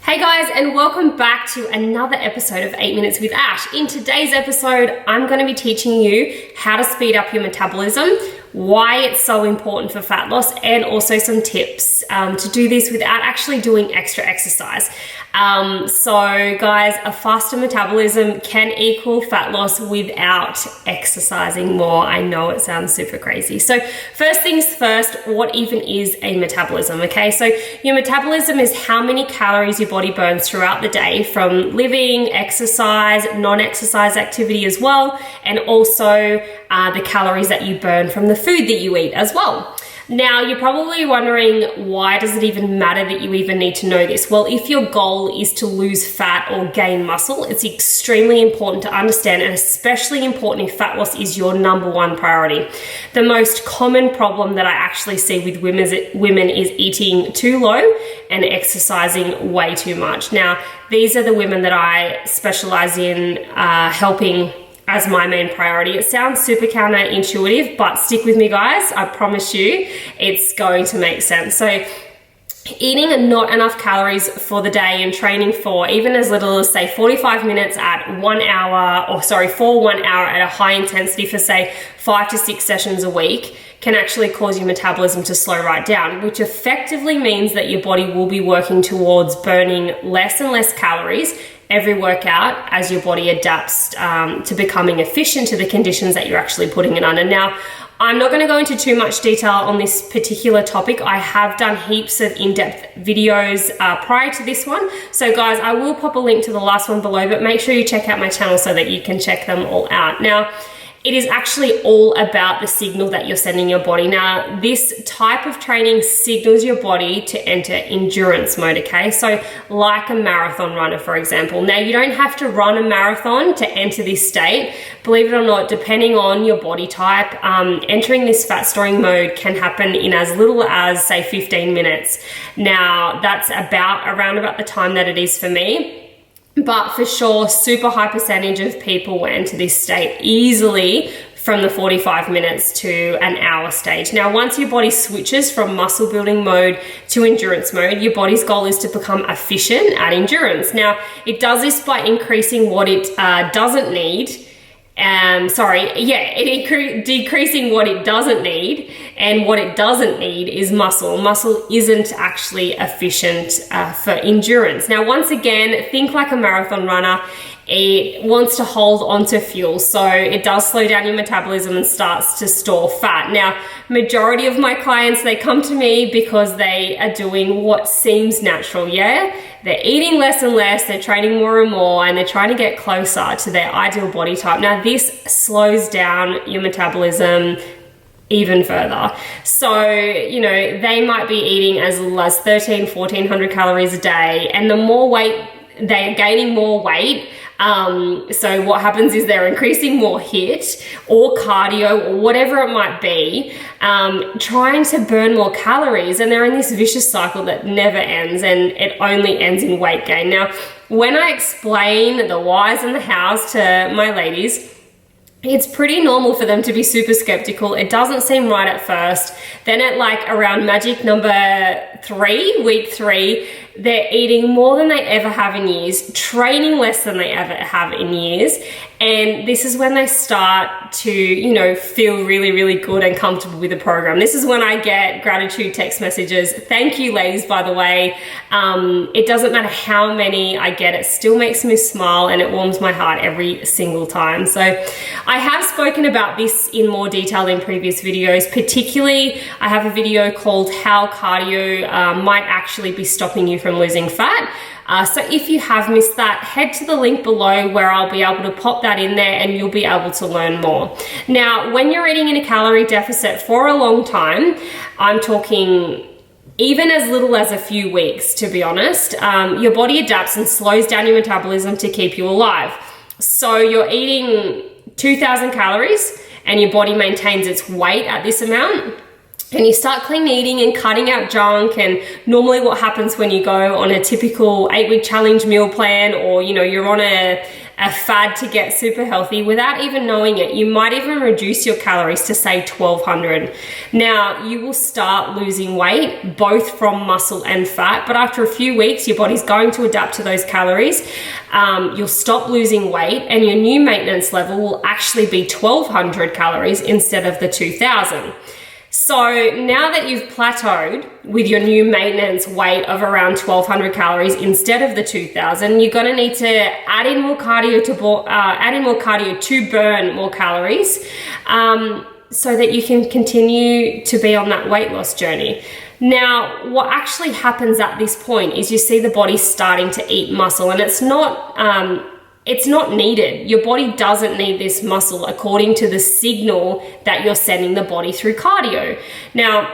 Hey guys, and welcome back to another episode of 8 Minutes with Ash. In today's episode, I'm going to be teaching you how to speed up your metabolism, why it's so important for fat loss, and also some tips to do this without actually doing extra exercise. So guys, a faster metabolism can equal fat loss without exercising more. I know it sounds super crazy. So first things first, what even is a metabolism? Okay, so your metabolism is how many calories your body burns throughout the day from living, exercise, non-exercise activity as well, and also the calories that you burn from the food that you eat as well. Now, you're probably wondering, why does it even matter that you even need to know this? Well, if your goal is to lose fat or gain muscle, it's extremely important to understand, and especially important if fat loss is your number one priority. The most common problem that I actually see with women is eating too low and exercising way too much. Now, these are the women that I specialize in helping as my main priority. It sounds super counterintuitive, but stick with me guys, I promise you it's going to make sense. So eating not enough calories for the day and training for even as little as say 45 minutes at 1 hour, or sorry, for 1 hour at a high intensity for say 5 to 6 sessions a week can actually cause your metabolism to slow right down, which effectively means that your body will be working towards burning less and less calories every workout as your body adapts to becoming efficient to the conditions that you're actually putting it under. Now, I'm not going to go into too much detail on this particular topic. I have done heaps of in-depth videos prior to this one. So guys, I will pop a link to the last one below, but make sure you check out my channel so that you can check them all out. Now, it is actually all about the signal that you're sending your body. Now, this type of training signals your body to enter endurance mode, okay? So like a marathon runner, for example. Now, you don't have to run a marathon to enter this state. Believe it or not, depending on your body type, entering this fat storing mode can happen in as little as, say, 15 minutes. Now, that's around about the time that it is for me. But for sure, super high percentage of people will enter this state easily from the 45 minutes to an hour stage. Now, once your body switches from muscle building mode to endurance mode, your body's goal is to become efficient at endurance. Now, it does this by increasing what it doesn't need. Decreasing what it doesn't need, and what it doesn't need is muscle. Muscle isn't actually efficient for endurance. Now, once again, think like a marathon runner. It wants to hold onto fuel, so it does slow down your metabolism and starts to store fat. Now, majority of my clients, they come to me because they are doing what seems natural, yeah? They're eating less and less, they're training more and more, and they're trying to get closer to their ideal body type. Now, this slows down your metabolism even further. So, you know, they might be eating as little as 1,400 calories a day, and the more weight, they are gaining more weight. So what happens is they're increasing more HIIT or cardio or whatever it might be, trying to burn more calories, and they're in this vicious cycle that never ends, and it only ends in weight gain. Now, when I explain the whys and the hows to my ladies, it's pretty normal for them to be super skeptical. It doesn't seem right at first. Then at like around magic number 3, week 3, they're eating more than they ever have in years, training less than they ever have in years. And this is when they start to, you know, feel really, really good and comfortable with the program. This is when I get gratitude text messages. Thank you, ladies, by the way. It doesn't matter how many I get, it still makes me smile and it warms my heart every single time. So I have spoken about this in more detail in previous videos. Particularly, I have a video called How Cardio Might Actually Be Stopping You from Losing Fat. So if you have missed that, head to the link below where I'll be able to pop that in there and you'll be able to learn more. Now, when you're eating in a calorie deficit for a long time, I'm talking even as little as a few weeks, to be honest, your body adapts and slows down your metabolism to keep you alive. So you're eating 2,000 calories and your body maintains its weight at this amount, and you start clean eating and cutting out junk. And normally what happens when you go on a typical 8-week challenge meal plan, or, you know, you're on a a fad to get super healthy without even knowing it. You might even reduce your calories to say 1200. Now, you will start losing weight, both from muscle and fat, but after a few weeks, your body's going to adapt to those calories. You'll stop losing weight, and your new maintenance level will actually be 1200 calories instead of the 2000. So now that you've plateaued with your new maintenance weight of around 1200 calories instead of the 2000, you're going to need to add in more cardio to burn more calories, so that you can continue to be on that weight loss journey. Now, what actually happens at this point is you see the body starting to eat muscle, and it's not needed. Your body doesn't need this muscle according to the signal that you're sending the body through cardio. Now,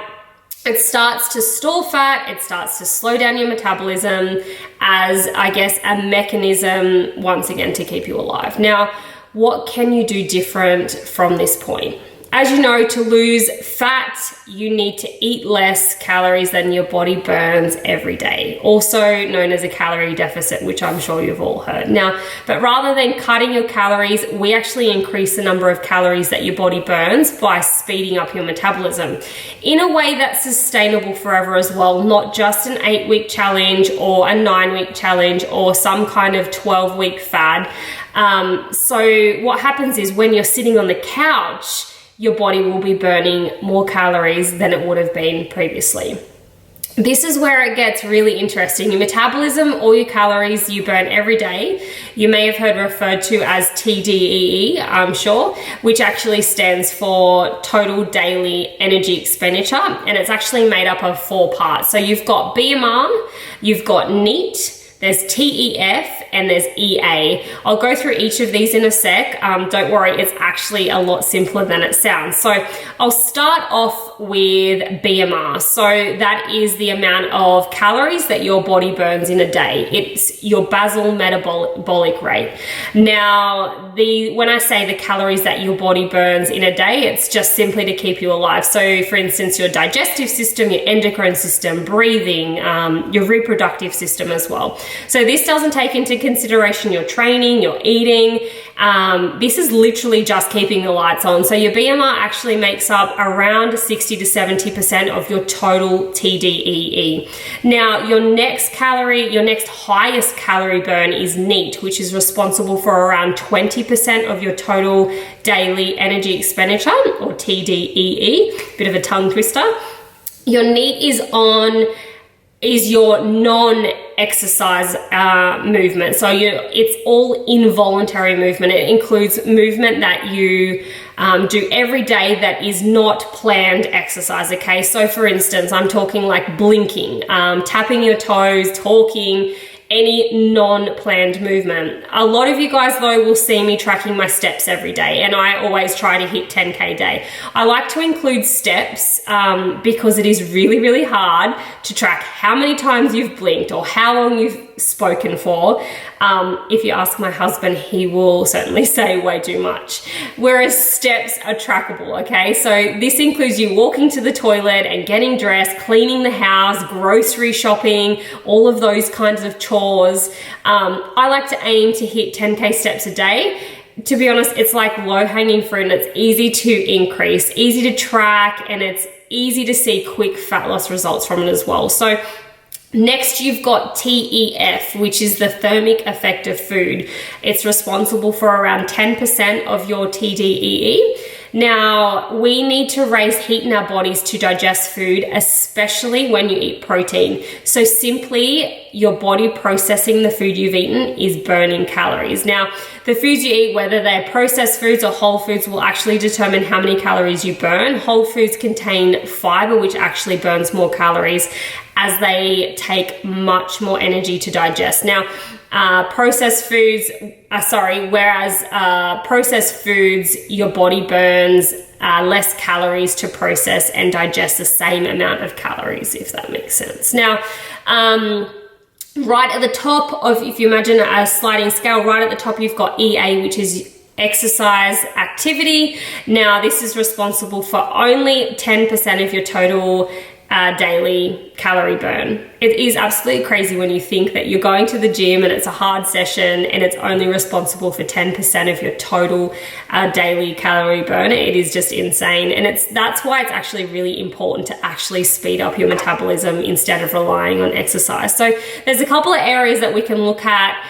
it starts to store fat, it starts to slow down your metabolism as, I guess, a mechanism, once again, to keep you alive. Now, what can you do different from this point? As you know, to lose fat, you need to eat less calories than your body burns every day, also known as a calorie deficit, which I'm sure you've all heard. Now, but rather than cutting your calories, we actually increase the number of calories that your body burns by speeding up your metabolism in a way that's sustainable forever as well, not just an 8-week challenge or a 9-week challenge or some kind of 12-week fad. So what happens is when you're sitting on the couch, your body will be burning more calories than it would have been previously. This is where it gets really interesting. Your metabolism, all your calories you burn every day, you may have heard referred to as TDEE, I'm sure, which actually stands for total daily energy expenditure, and it's actually made up of 4 parts. So you've got BMR, you've got NEAT, there's TEF, and there's EA. I'll go through each of these in a sec. Don't worry, it's actually a lot simpler than it sounds. So I'll start off with BMR. So that is the amount of calories that your body burns in a day. It's your basal metabolic rate. Now, when I say the calories that your body burns in a day, it's just simply to keep you alive. So for instance, your digestive system, your endocrine system, breathing, your reproductive system as well. So this doesn't take into consideration your training, your eating. This is literally just keeping the lights on. So your BMR actually makes up around 60 to 70% of your total TDEE. Now, your next highest calorie burn is NEAT, which is responsible for around 20% of your total daily energy expenditure, or TDEE, bit of a tongue twister. Your NEAT is your non-exercise movement. So it's all involuntary movement. It includes movement that you do every day that is not planned exercise, okay? So for instance, I'm talking like blinking, tapping your toes, talking, any non-planned movement. A lot of you guys though will see me tracking my steps every day, and I always try to hit 10K a day. I like to include steps because it is really, really hard to track how many times you've blinked or how long you've spoken for. If you ask my husband, he will certainly say way too much. Whereas steps are trackable, okay? So this includes you walking to the toilet and getting dressed, cleaning the house, grocery shopping, all of those kinds of chores. I like to aim to hit 10K steps a day. To be honest, it's like low-hanging fruit, and it's easy to increase, easy to track, and it's easy to see quick fat loss results from it as well. So next, you've got TEF, which is the thermic effect of food. It's responsible for around 10% of your TDEE. Now, we need to raise heat in our bodies to digest food, especially when you eat protein. So simply, your body processing the food you've eaten is burning calories. Now, the foods you eat, whether they're processed foods or whole foods, will actually determine how many calories you burn. Whole foods contain fiber, which actually burns more calories as they take much more energy to digest. Now, processed foods, your body burns less calories to process and digest the same amount of calories, if that makes sense. Now, right at the top of, if you imagine a sliding scale, right at the top you've got EA, which is exercise activity. Now, this is responsible for only 10% of your total daily calorie burn. It is absolutely crazy when you think that you're going to the gym and it's a hard session and it's only responsible for 10% of your total daily calorie burn. It is just insane. And that's why it's actually really important to actually speed up your metabolism instead of relying on exercise. So there's a couple of areas that we can look at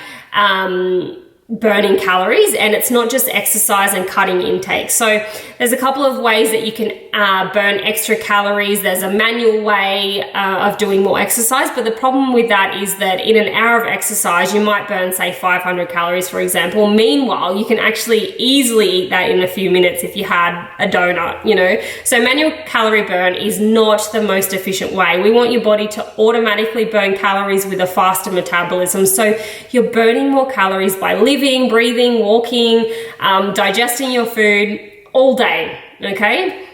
burning calories, and it's not just exercise and cutting intake. So there's a couple of ways that you can burn extra calories. There's a manual way of doing more exercise, but the problem with that is that in an hour of exercise, you might burn, say, 500 calories, for example. Meanwhile, you can actually easily eat that in a few minutes if you had a donut, you know? So manual calorie burn is not the most efficient way. We want your body to automatically burn calories with a faster metabolism. So you're burning more calories by living, breathing, walking, digesting your food all day, okay?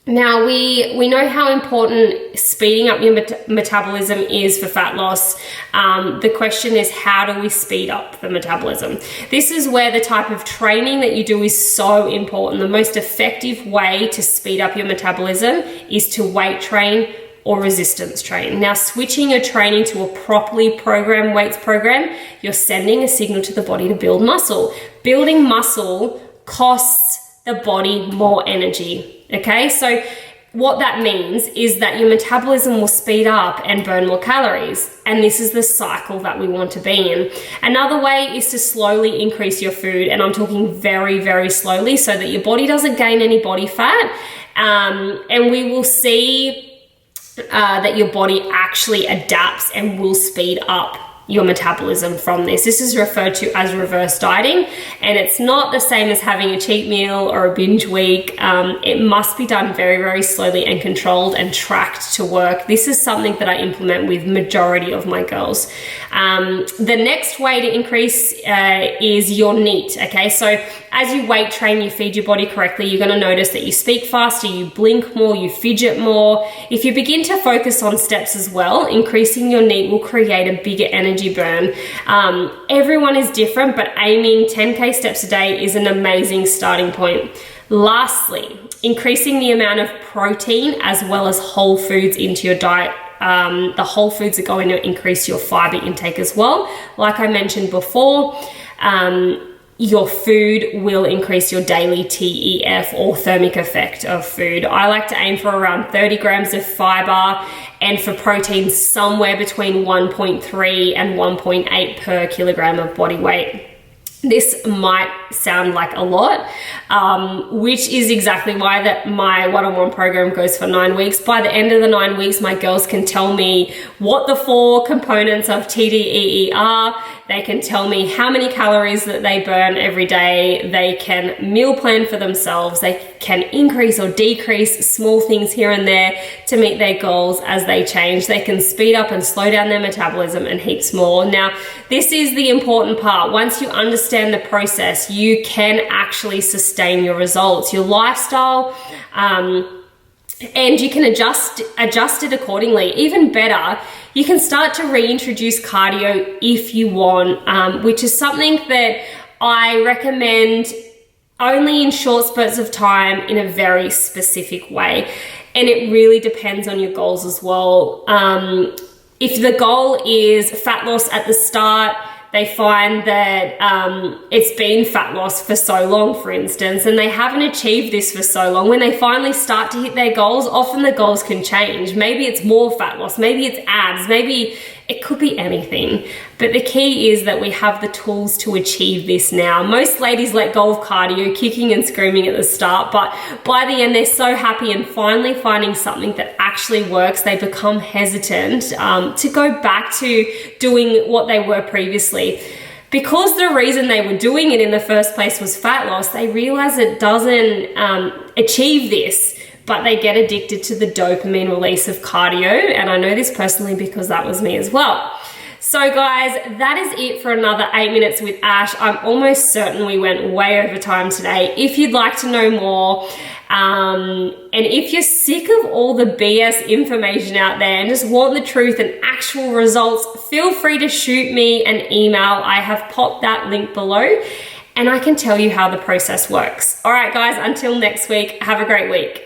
Now, we know how important speeding up your metabolism is for fat loss. The question is, how do we speed up the metabolism? This is where the type of training that you do is so important. The most effective way to speed up your metabolism is to weight train or resistance train. Now, switching your training to a properly programmed weights program, you're sending a signal to the body to build muscle. Building muscle costs the body more energy, okay? So what that means is that your metabolism will speed up and burn more calories. And this is the cycle that we want to be in. Another way is to slowly increase your food. And I'm talking very, very slowly so that your body doesn't gain any body fat. And we will see that your body actually adapts and will speed up your metabolism from this. This is referred to as reverse dieting, and it's not the same as having a cheat meal or a binge week. It must be done very, very slowly and controlled and tracked to work. This is something that I implement with majority of my girls. The next way to increase is your NEAT, okay? So as you weight train, you feed your body correctly, you're gonna notice that you speak faster, you blink more, you fidget more. If you begin to focus on steps as well, increasing your NEAT will create a bigger energy burn. Everyone is different, but aiming 10K steps a day is an amazing starting point. Lastly, increasing the amount of protein as well as whole foods into your diet. The whole foods are going to increase your fiber intake as well. Like I mentioned before, your food will increase your daily TEF or thermic effect of food. I like to aim for around 30 grams of fiber, and for protein somewhere between 1.3 and 1.8 per kilogram of body weight. This might sound like a lot, which is exactly why that my one-on-one program goes for 9 weeks. By the end of the 9 weeks, my girls can tell me what the 4 components of TDEE are. They can tell me how many calories that they burn every day. They can meal plan for themselves. They can increase or decrease small things here and there to meet their goals as they change. They can speed up and slow down their metabolism and heaps more. Now, this is the important part. Once you understand the process, you can actually sustain your results, your lifestyle, and you can adjust it accordingly. Even better, you can start to reintroduce cardio if you want, which is something that I recommend only in short spurts of time in a very specific way. And it really depends on your goals as well. If the goal is fat loss at the start, they find that it's been fat loss for so long, for instance, and they haven't achieved this for so long. When they finally start to hit their goals, often the goals can change. Maybe it's more fat loss, maybe it's abs, maybe it could be anything. But the key is that we have the tools to achieve this now. Most ladies let go of cardio, kicking and screaming at the start, but by the end, they're so happy and finally finding something that actually works, they become hesitant to go back to doing what they were previously. Because the reason they were doing it in the first place was fat loss, they realize it doesn't achieve this, but they get addicted to the dopamine release of cardio. And I know this personally because that was me as well. So guys, that is it for another 8 minutes with Ash. I'm almost certain we went way over time today. If you'd like to know more, and if you're sick of all the BS information out there and just want the truth and actual results, feel free to shoot me an email. I have popped that link below and I can tell you how the process works. All right, guys, until next week, have a great week.